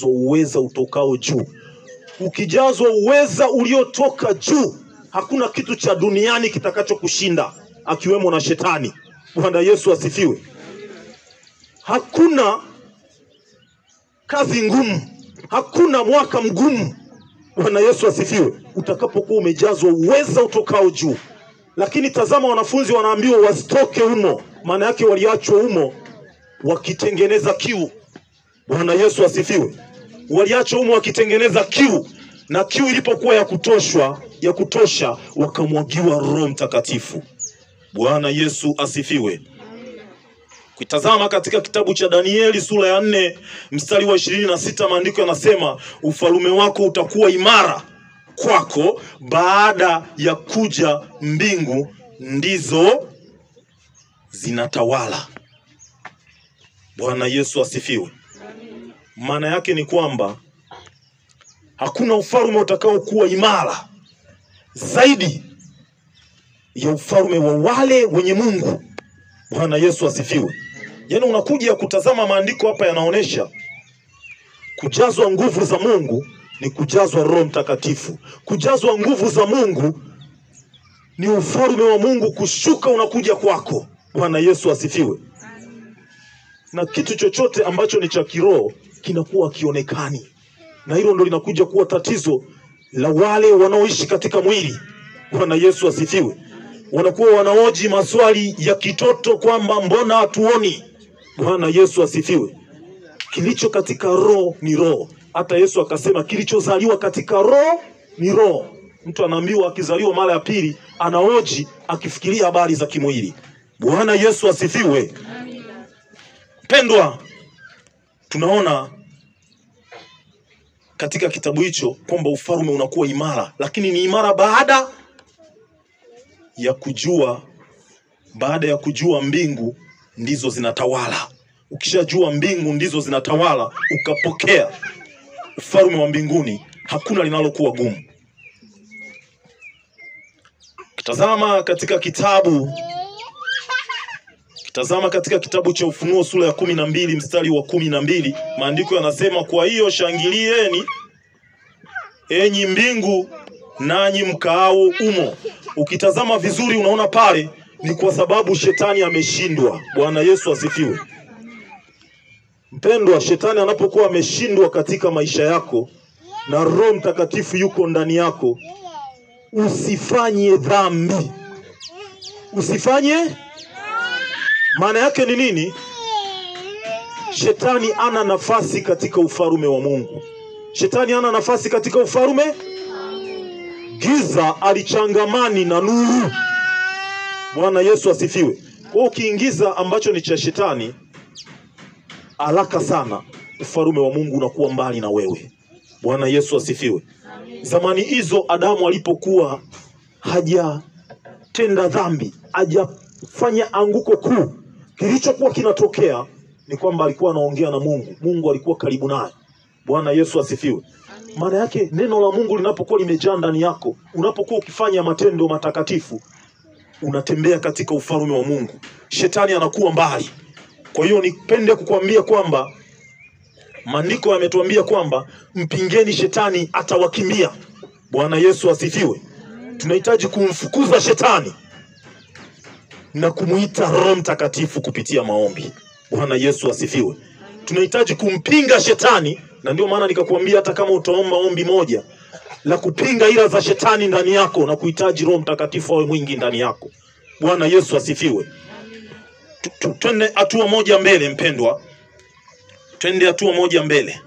uweza utokao juu. Ukijazwa uweza uliotoka juu, hakuna kitu cha duniani kitakachokushinda, akiwemo na shetani. Bwana Yesu asifiwe. Hakuna kazi ngumu, hakuna mwaka mgumu, Bwana Yesu asifiwe, utakapokuwa umejazwa uweza utokao juu. Lakini tazama, wanafunzi wanaambiwa wasitoke humo, maana yake waliachwa humo wakitengeneza kiu. Bwana Yesu asifiwe. Waliachwa humo wakitengeneza kiu, na kiu ilipokuwa ya kutosha wakamwagiwa Roho Mtakatifu. Bwana Yesu asifiwe. Kutazama katika kitabu cha Danieli sura ya 4 mstari wa 26, maandiko yanasema ufalme wako utakuwa imara kwako baada ya kuja mbingu ndizo zinatawala. Bwana Yesu asifiwe. Maana yake ni kwamba hakuna ufalme utakao kuwa imara zaidi ya ufalme wa wale wenye Mungu. Bwana Yesu asifiwe. Yaani unakuja kutazama maandiko hapa yanaonesha kujazwa nguvu za Mungu ni kujazwa Roho Mtakatifu. Kujazwa nguvu za Mungu ni ufalme wa Mungu kushuka unakuja kwako. Bwana Yesu asifiwe. Na kitu chochote ambacho ni cha kiroho kinakuwa kionekani. Na hilo ndio linakuja kuwa tatizo la wale wanaoishi katika mwili. Bwana Yesu asifiwe. Wanakuwa wanaoji maswali ya kitoto kwamba mbona hatuoni. Bwana Yesu asifiwe. Kilicho katika roho ni roho. Hata Yesu akasema kilichozaliwa katika roho ni roho. Mtu anaambiwa akizaliwa mara ya pili anaoji akifikiria habari za kimwili. Bwana Yesu asifiwe. Pendwa, tunaona katika kitabu hicho kwamba ufalme unakuwa imara, lakini ni imara baada ya kujua mbingu ndizo zinatawala. Ukishajua mbingu ndizo zinatawala, ukapokea ufalme wa mbinguni, hakuna linalokuwa gumu. Kitazama katika kitabu cha Ufunuo sura ya 12 mstari wa 12, maandiko yanasema kwa hiyo shangilieni enyi mbingu nanyi mkaao umo. Ukitazama vizuri unaona pale ni kwa sababu shetani ameshindwa. Bwana Yesu asifiwe. Mpendwa, shetani anapokuwa ameshindwa katika maisha yako na Roho Mtakatifu yuko ndani yako, usifanye dhambi. Usifanye. Maana yake ni nini? Shetani ana nafasi katika ufalme wa Mungu. Shetani ana nafasi katika ufalme. Giza alichangamani na nuru. Bwana Yesu asifiwe. Kwa ukiingiza ambacho ni cha shetani, haraka sana ufalme wa Mungu unakuwa mbali na wewe. Bwana Yesu asifiwe. Zamani hizo Adamu alipokuwa hajatenda dhambi, hajafanya anguko kuu, kilichokuwa kinatokea ni kwamba alikuwa anaongea na Mungu. Mungu alikuwa karibu naye. Bwana Yesu asifiwe. Maana yake neno la Mungu linapokuwa limejaa ndani yako, unapokuwa ukifanya matendo matakatifu, unatembea katika ufalme wa Mungu. Shetani anakuwa mbali. Kwa hiyo nipende kukuambia kwamba maandiko yametuambia kwamba mpingeni shetani atawakimbia. Bwana Yesu asifiwe. Tunahitaji kumfukuza shetani na kumuita Roho Mtakatifu kupitia maombi. Bwana Yesu asifiwe. Tunahitaji kumpinga shetani, na ndio maana nikakwambia hata kama utaomba ombi moja la kupinga ila za shetani ndani yako, na kuhitaji Roho Mtakatifu awe mwingi ndani yako. Bwana Yesu asifiwe. Twende hatua moja mbele mpendwa. Twende hatua moja mbele.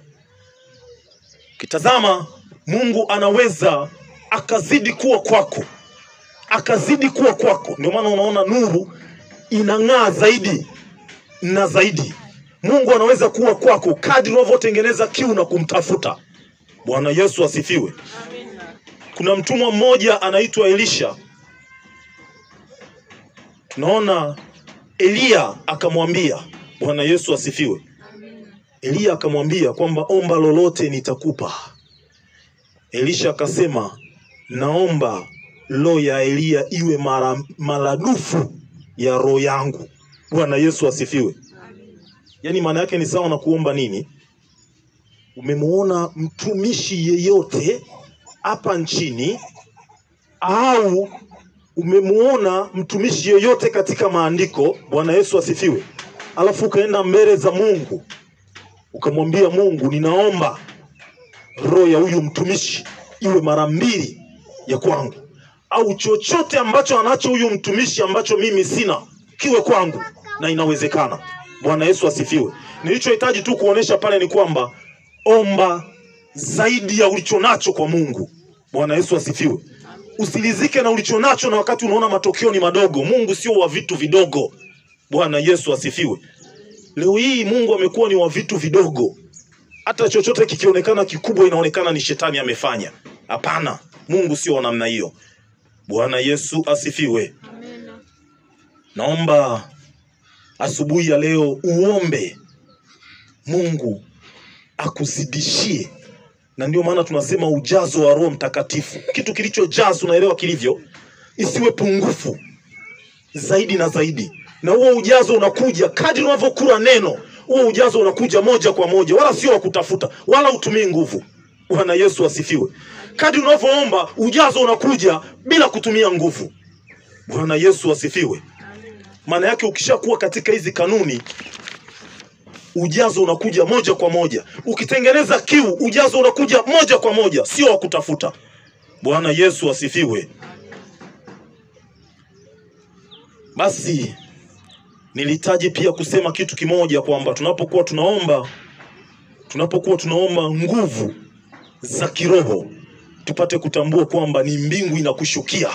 Kitazama, Mungu anaweza akazidi kuwa kwako. Akazidi kuwa kwako. Ndio maana unaona nuru inang'aa zaidi na zaidi. Mungu anaweza kuwa kwako kadri unavyotengeneza kiu na kumtafuta. Bwana Yesu asifiwe. Kuna mtumwa mmoja anaitwa Elisha. Tunaona Elia akamwambia, Bwana Yesu asifiwe. Elia akamwambia kwamba omba lolote nitakupa. Elisha akasema, naomba roho ya Elia iwe maradufu ya roho yangu. Bwana Yesu asifiwe. Yaani maana yake ni sawa na kuomba nini? umemuona mtumishi yeyote hapa nchini au umemuona mtumishi yeyote katika maandiko, Bwana Yesu asifiwe, alafu ukaenda mbele za Mungu ukamwambia Mungu, ninaomba roho ya huyu mtumishi iwe mara 2 ya kwangu, au chochote ambacho anacho huyu mtumishi ambacho mimi sina kiwe kwangu, na inawezekana. Bwana Yesu asifiwe. Nilichohitaji tu kuonesha pale ni kwamba omba zaidi ya ulichonacho kwa Mungu. Bwana Yesu asifiwe. Usilizike na ulichonacho na wakati unaona matokeo ni madogo. Mungu sio wa vitu vidogo. Bwana Yesu asifiwe. Leo hii Mungu amekuwa ni wa vitu vidogo. Hata chochote kikionekana kikubwa inaonekana ni shetani amefanya. Hapana, Mungu sio wa namna hiyo. Bwana Yesu asifiwe. Amen. Naomba asubuhi ya leo uombe Mungu akuzidishie. Na ndio maana tunasema ujazo wa Roho Mtakatifu. Kitu kilichojazwa unaelewa kilivyo, isiwe pungufu zaidi na zaidi. Na huo ujazo unakuja kadri unavyokula neno. Huo ujazo unakuja moja kwa moja, wala sio wa kutafuta, wala utumii nguvu. Bwana Yesu asifiwe. Kadri unavyoomba ujazo unakuja bila kutumia nguvu. Bwana Yesu asifiwe. Maana yake ukishakuwa katika hizi kanuni, ujazo unakuja moja kwa moja. Ukitengeneza kiu, ujazo unakuja moja kwa moja, sio wa kutafuta. Bwana Yesu asifiwe. Basi nilihitaji pia kusema kitu kimoja kwamba tunapokuwa tunaomba nguvu za kiroho, tupate kutambua kwamba ni mbingu inakushukia.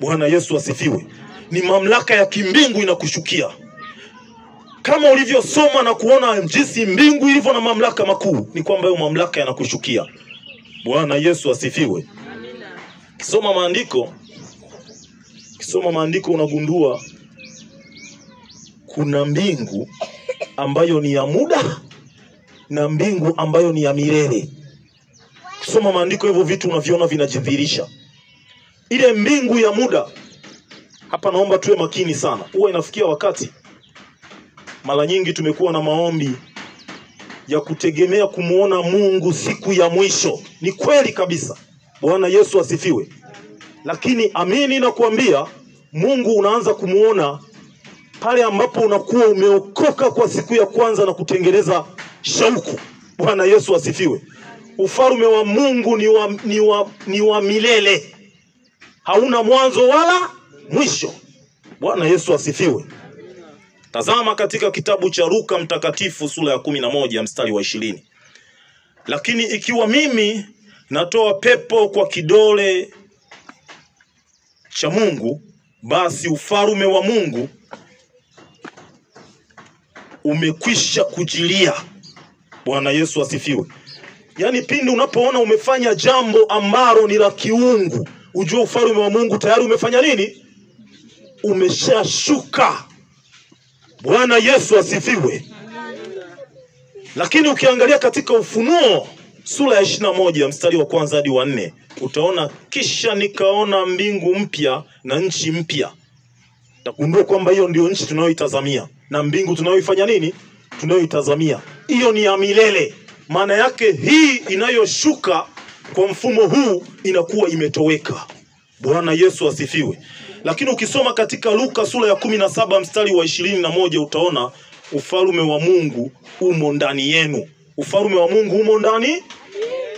Bwana Yesu asifiwe. Ni mamlaka ya kimbingu inakushukia. Kama ulivyosoma na kuona jinsi mbingu ilivyo na mamlaka makuu, ni kwamba hiyo mamlaka yanakushukia. Bwana Yesu asifiwe. Kisoma maandiko unagundua kuna mbingu ambayo ni ya muda na mbingu ambayo ni ya milele. Kisoma maandiko hivyo vitu unaviona vinajidhihirisha. Ile mbingu ya muda, hapa naomba tuwe makini sana. Huwa inafikia wakati mara nyingi tumekuwa na maombi ya kutegemea kumuona Mungu siku ya mwisho. Ni kweli kabisa. Bwana Yesu asifiwe. Lakini amini na kuambia, Mungu unaanza kumuona pale ambapo unakuwa umeokoka kwa siku ya kwanza na kutengeneza shauku. Bwana Yesu asifiwe. Ufalme wa Mungu ni wa milele. Hauna mwanzo wala mwisho. Bwana Yesu asifiwe. Tazama katika kitabu cha Luka mtakatifu sura ya 11 mstari wa 20. Lakini ikiwa mimi natoa pepo kwa kidole cha Mungu, basi ufalme wa Mungu umekwisha kujilia. Bwana Yesu asifiwe. Yaani pindi unapoona umefanya jambo ambalo ni la kiungu, ujue ufalme wa Mungu tayari umefanya nini? Umeshashuka. Bwana Yesu asifiwe. Lakini ukiangalia katika Ufunuo sura ya 21 mstari wa 1 hadi wa 4, utaona kisha nikaona mbingu mpya na nchi mpya. Utagundua kwamba hiyo ndio nchi tunayoitazamia na mbingu tunayoifanya nini? Tunayoitazamia. Hiyo ni ya milele. Maana yake hii inayoshuka kwa mfumo huu inakuwa imetoweka. Bwana Yesu asifiwe. Lakini ukisoma katika Luka sura ya 17 mstari wa 21 utaona ufalme wa Mungu umo ndani yenu. Ufalme wa Mungu umo ndani.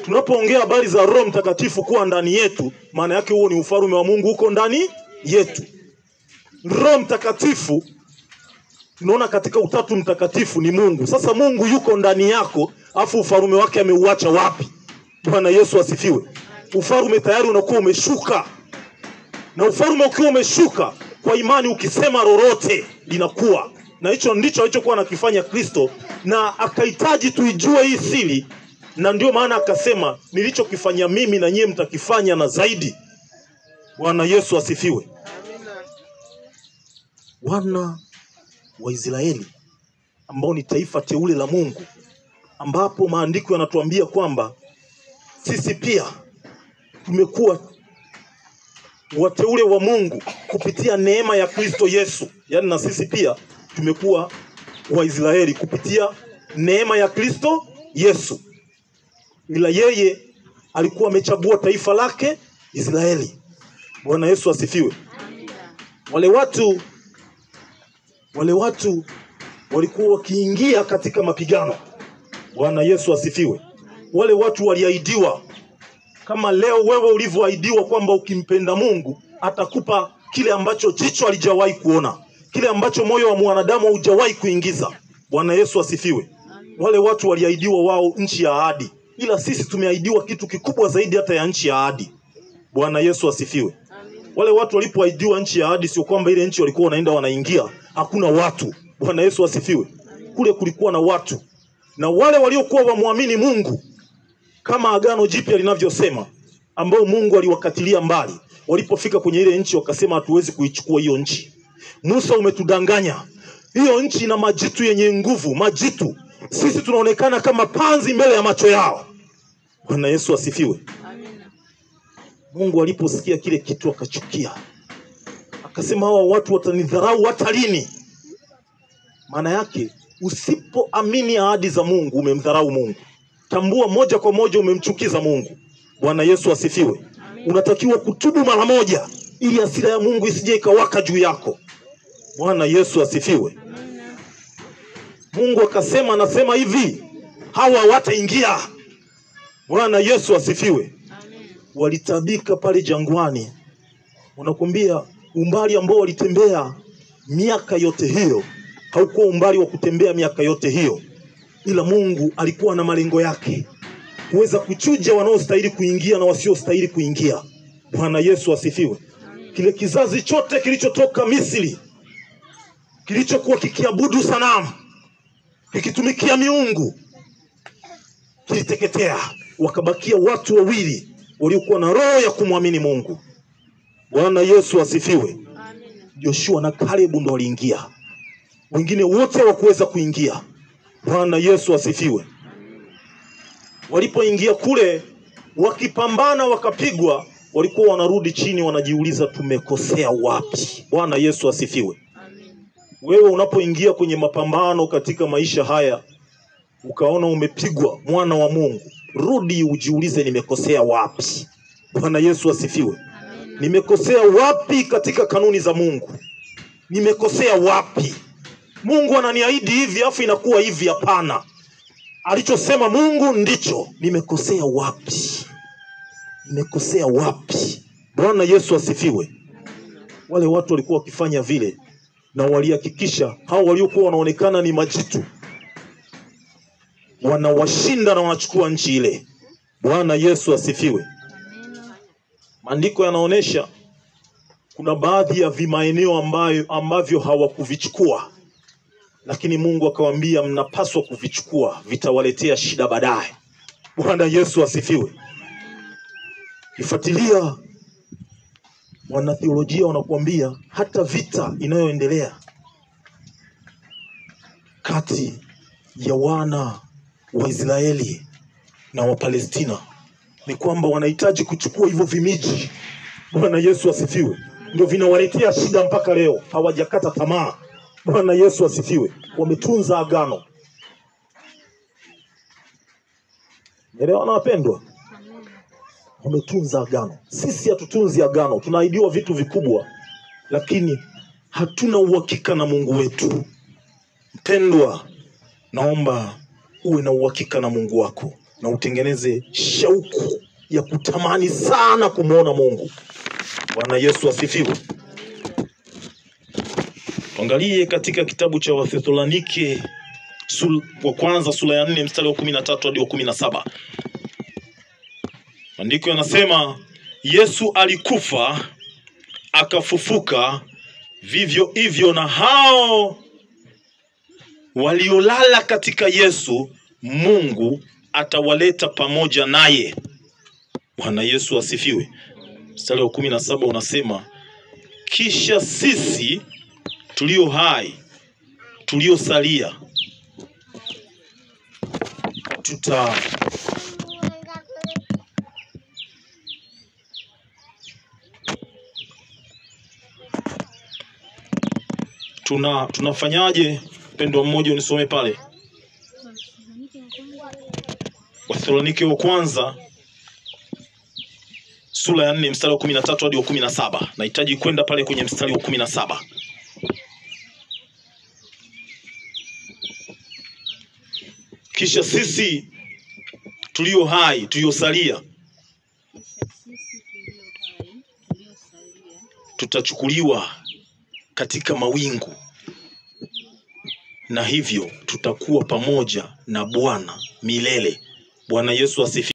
Tunapoongea habari za Roho Mtakatifu kuwa ndani yetu, maana yake huo ni ufalme wa Mungu uko ndani yetu. Roho Mtakatifu tunaona katika Utatu Mtakatifu ni Mungu. Sasa Mungu yuko ndani yako, afu ufalme wake ameuacha wapi? Bwana Yesu asifiwe. Ufalme tayari unakuwa umeshuka. Na ufalme ukiwa umeshuka, kwa imani ukisema lolote linakuwa. Na hicho ndicho alichokuwa anakifanya Kristo, na akahitaji tuijue hii siri, na ndio maana akasema nilichokifanya mimi na nyie mtakifanya na zaidi. Bwana Yesu asifiwe. Wana wa Israeli ambao ni taifa teule la Mungu, ambapo maandiko yanatuambia kwamba sisi pia tumekuwa wateule wa Mungu kupitia neema ya Kristo Yesu. Yaani na sisi pia tumekuwa Waisraeli kupitia neema ya Kristo Yesu. ila yeye alikuwa amechagua taifa lake Israeli. Bwana Yesu asifiwe. Wale watu walikuwa wakiingia katika mapigano. Bwana Yesu asifiwe. Wale watu waliahidiwa, kama leo wewe ulivyoahidiwa kwamba ukimpenda Mungu atakupa kile ambacho jicho halijawahi kuona, kile ambacho moyo wa mwanadamu haujawahi kuingiza. Bwana Yesu asifiwe. Wale watu waliahidiwa wao nchi ya ahadi, ila sisi tumeahidiwa kitu kikubwa zaidi hata ya nchi ya ahadi. Bwana Yesu asifiwe. Wale watu walipoahidiwa nchi ya ahadi, sio kwamba ile nchi walikuwa wanaenda wanaingia hakuna watu. Bwana Yesu asifiwe. Kule kulikuwa na watu, na wale waliokuwa wamwamini Mungu, kama Agano Jipya linavyosema, ambao Mungu aliwakatilia mbali, walipofika kwenye ile nchi wakasema hatuwezi kuichukua hiyo nchi. Musa, umetudanganya. Hiyo nchi ina majitu yenye nguvu, majitu. Sisi tunaonekana kama panzi mbele ya macho yao. Bwana Yesu asifiwe. Mungu aliposikia kile kitu akachukia. Akasema hawa watu watanidharau hata lini? Maana yake usipoamini ahadi za Mungu umemdharau Mungu. Tambua moja kwa moja umemchukiza Mungu. Bwana Yesu asifiwe. Unatakiwa kutubu mara moja ili hasira ya Mungu isije ikawaka juu yako. Bwana Yesu asifiwe. Mungu akasema, anasema hivi, hawa wataingia. Bwana Yesu asifiwe. Walitabika pale jangwani. Unakuambia umbali ambao walitembea miaka yote hiyo haukuwa umbali wa kutembea miaka yote hiyo, ila Mungu alikuwa na malengo yake, kuweza kuchuja wanaostahili kuingia na wasiostahili kuingia. Bwana Yesu asifiwe. Kile kizazi chote kilichotoka Misri, kilichokuwa kikiabudu sanamu, kikitumikia miungu, kiliteketea. Wakabakia watu wawili waliokuwa na roho ya kumwamini Mungu. Bwana Yesu asifiwe. Joshua na Caleb ndo waliingia. Wengine wote hawakuweza kuingia. Bwana Yesu asifiwe. Walipoingia kule, wakipambana wakapigwa, walikuwa wanarudi chini wanajiuliza tumekosea wapi? Bwana Yesu asifiwe. Wewe unapoingia kwenye mapambano katika maisha haya, ukaona umepigwa, mwana wa Mungu, rudi ujiulize nimekosea wapi? Bwana Yesu asifiwe. Nimekosea wapi katika kanuni za Mungu? Nimekosea wapi? Mungu ananiahidi hivi afu inakuwa hivi. Hapana. Alichosema Mungu ndicho. Nimekosea wapi? Nimekosea wapi? Bwana Yesu asifiwe. Wale watu walikuwa wakifanya vile, na walihakikisha hao waliokuwa wanaonekana ni majitu wanawashinda na wanachukua nchi ile. Bwana Yesu asifiwe. Maandiko yanaonesha kuna baadhi ya vimaeneo ambavyo hawakuvichukua, lakini Mungu akawaambia mnapaswa kuvichukua, vitawaletea shida baadaye. Bwana Yesu asifiwe. Kifuatilia wanatheolojia wanakuambia hata vita inayoendelea kati ya wana wa Israeli na wa Palestina ni kwamba wanahitaji kuchukua hivyo vimiji. Bwana Yesu asifiwe. Ndio vinawaletea shida mpaka leo. Hawajakata tamaa. Bwana Yesu asifiwe. Wametunza agano. Elewana wapendwa? Wametunza agano. Sisi hatutunzi agano. Tunaahidiwa vitu vikubwa, lakini hatuna uhakika na Mungu wetu. Mpendwa, naomba uwe na uhakika na Mungu wako na utengeneze shauku ya kutamani sana kumuona Mungu. Bwana Yesu asifiwe. Tuangalie katika kitabu cha Wathesalonike wa kwanza sura ya 4 mstari wa 13 hadi wa 17. Maandiko yanasema Yesu alikufa akafufuka, vivyo hivyo na hao waliolala katika Yesu Mungu atawaleta pamoja naye. Bwana Yesu asifiwe. Mstari wa 17 unasema kisha sisi tulio hai tuliosalia tunafanyaje? Mpendwa mmoja unisome pale Wathesalonike wa kwanza sura ya 4 mstari wa 13 hadi wa 17. Nahitaji kwenda pale kwenye mstari wa 17. Kisha sisi tulio hai tuliosalia tutachukuliwa katika mawingu, na hivyo tutakuwa pamoja na Bwana milele. Bwana Yesu asifiwe.